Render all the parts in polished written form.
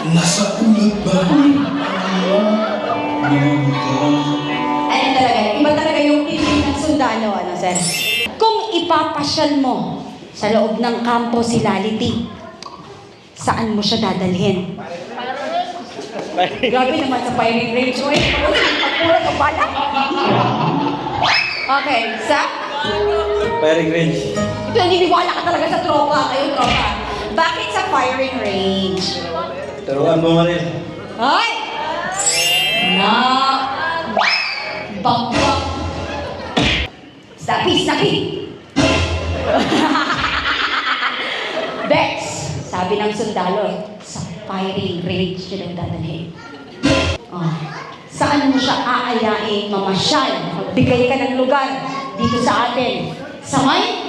Nasa ulat ba? Ano talaga, iba talaga yung piling ng sundalo, ano sir? Kung ipapasyal mo sa loob ng kampo si Lality, saan mo siya dadalhin? Grabe naman sa firing range mo eh. Pagpura ka bala. Okay, sa? Firing range. Ito, naniniwala ka talaga sa tropa. Kayo, tropa. Bakit sa firing range? Turuan mo nga rin. Ay! Na! Bang-bang! Snappy! Bex! Sabi ng sundalo, sa firing range yun ang dadalhin. Oh. Saan mo siya aayain, mamasyal, magbigay ka ng lugar dito sa atin? Sa may?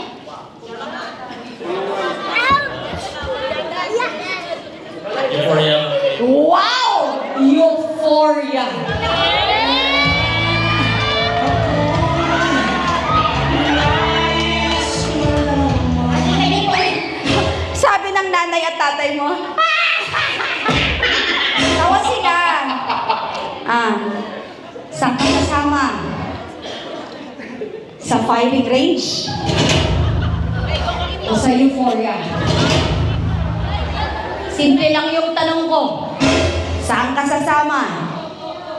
Euphoria. Wow! Euphoria! Sabi ng nanay at tatay mo, tawa sila. Saan ka kasama? Sa firing range? O sa Euphoria? Simple lang yung tanong ko. Saan ka sasama?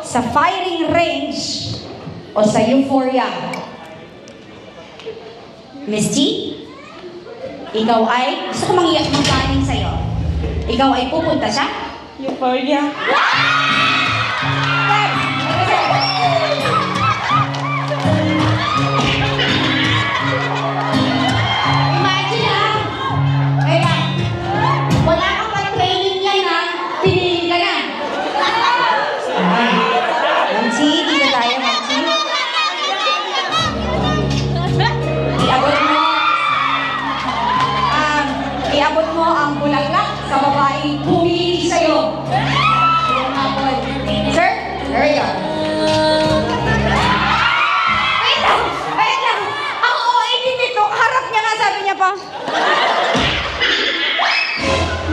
Sa firing range o sa Euphoria? Miss T? Ikaw ay, gusto ko manggaling sa'yo. Ikaw ay pupunta sa? Euphoria. Imagine ha? Kaya, wala kang pa-training yan ha? Pinili ka na. Mansi, dito tayo, Mansi. Iabot mo ang bulaklak sa babaeng pumili sa'yo. Sir, there we go. Wait lang. Ang OA din nito, harap niya nga, sabi niya pa.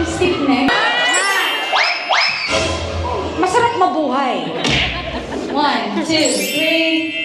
Stiff neck. Masarap mabuhay. 1, 2, 3.